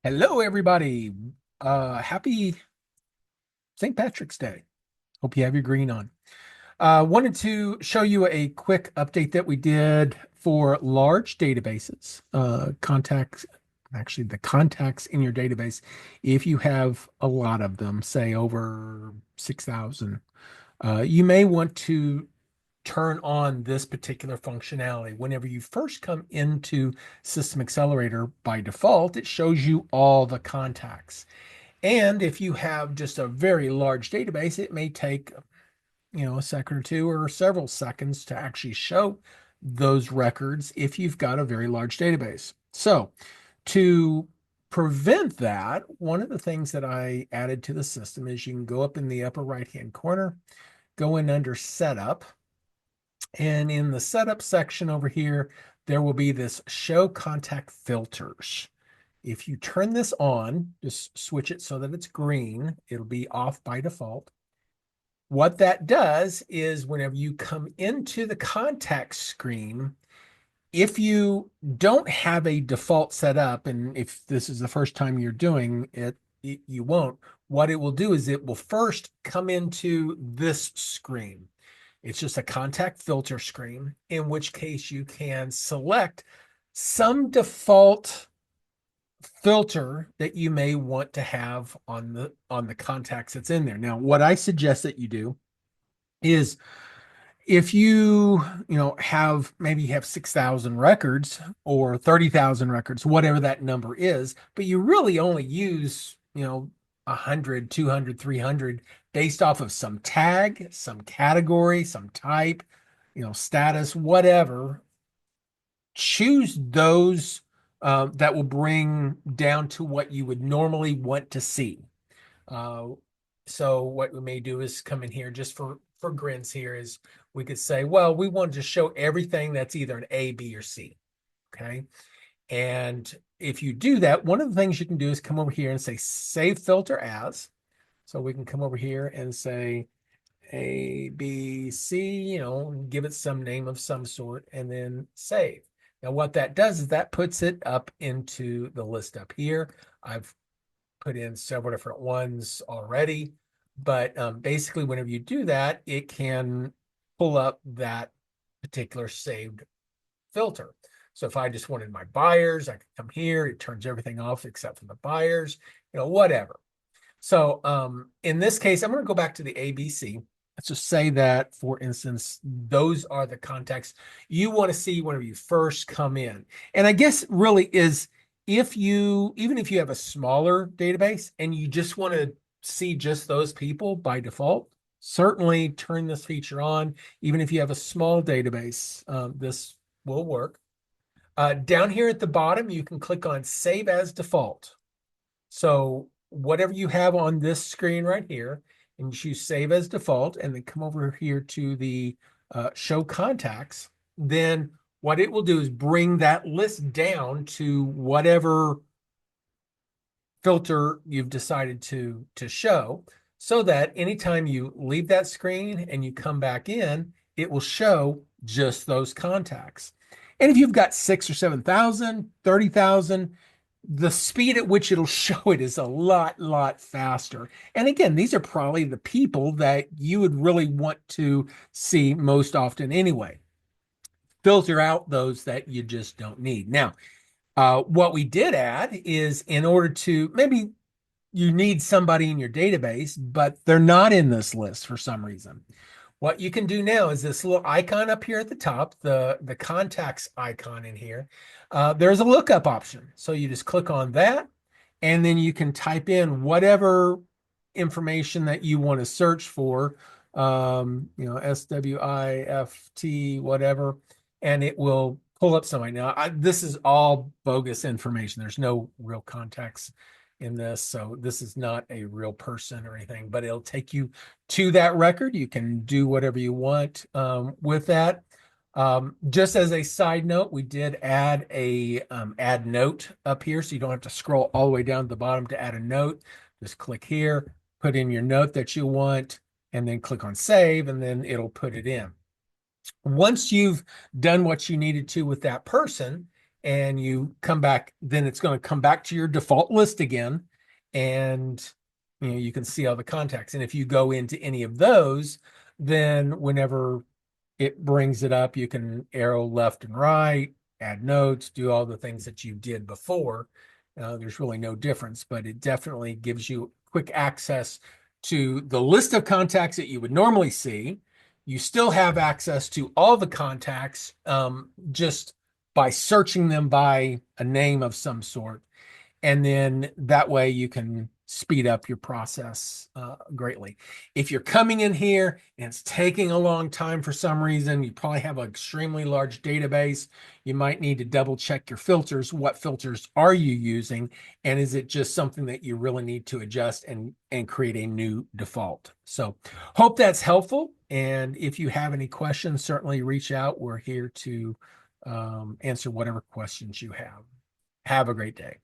Hello, everybody. Happy St. Patrick's Day. Hope you have your green on. Wanted to show you a quick update that we did for large databases, the contacts in your database. If you have a lot of them, say over 6,000, you may want to turn on this particular functionality. Whenever you first come into System Accelerator, by default, it shows you all the contacts. And if you have just a very large database, it may take, a second or two or several seconds to actually show those records if you've got a very large database. So to prevent that, one of the things that I added to the system is you can go up in the upper right-hand corner, go in under setup, and in the setup section over here, there will be this show contact filters. If you turn this on, just switch it so that it's green, it'll be off by default. What that does is whenever you come into the contact screen, if you don't have a default set up, and if this is the first time you're doing it, you won't. What it will do is it will first come into this screen. It's just a contact filter screen, in which case you can select some default filter that you may want to have on the contacts that's in there. Now, what I suggest that you do is if you have maybe you have 6,000 records or 30,000 records, whatever that number is, but you really only use 100, 200, 300 based off of some tag, some category, some type, status, whatever. Choose those that will bring down to what you would normally want to see. Uh, so what we may do is come in here just for grins here is we could say, well, we want to show everything that's either an A, B, or C. Okay. And if you do that, one of the things you can do is come over here and say save filter as. So we can come over here and say A, B, C, give it some name of some sort and then save. Now, what that does is that puts it up into the list up here. I've put in several different ones already, but basically, whenever you do that, it can pull up that particular saved filter. So if I just wanted my buyers, I could come here, it turns everything off except for the buyers, whatever. So in this case, I'm going to go back to the ABC. Let's just say that, for instance, those are the contacts you want to see whenever you first come in. And I guess really is even if you have a smaller database and you just want to see just those people by default, certainly turn this feature on. Even if you have a small database, this will work. Down here at the bottom, you can click on Save as Default. So whatever you have on this screen right here, and choose Save as Default, and then come over here to the Show Contacts, then what it will do is bring that list down to whatever filter you've decided to show, so that anytime you leave that screen and you come back in, it will show just those contacts. And if you've got 6 or 7,000, 30,000, the speed at which it'll show it is a lot faster. And again, these are probably the people that you would really want to see most often anyway. Filter out those that you just don't need. Now, what we did add is, in order to, maybe you need somebody in your database, but they're not in this list for some reason. What you can do now is this little icon up here at the top, the contacts icon in here. There's a lookup option. So you just click on that, and then you can type in whatever information that you want to search for, SWIFT, whatever, and it will pull up somebody. Now, this is all bogus information. There's no real context in this, so this is not a real person or anything, but it'll take you to that record. You can do whatever you want with that. Just as a side note, we did add a add note up here, so you don't have to scroll all the way down to the bottom to add a note. Just click here, put in your note that you want, and then click on save, and then it'll put it in. Once you've done what you needed to with that person, and you come back, then it's going to come back to your default list again. And you can see all the contacts. And if you go into any of those, then whenever it brings it up, you can arrow left and right, add notes, do all the things that you did before. There's really no difference, but it definitely gives you quick access to the list of contacts that you would normally see. You still have access to all the contacts, just by searching them by a name of some sort. And then that way you can speed up your process greatly. If you're coming in here and it's taking a long time for some reason, you probably have an extremely large database. You might need to double check your filters. What filters are you using? And is it just something that you really need to adjust and create a new default? So hope that's helpful. And if you have any questions, certainly reach out. We're here to answer whatever questions you have. Have a great day.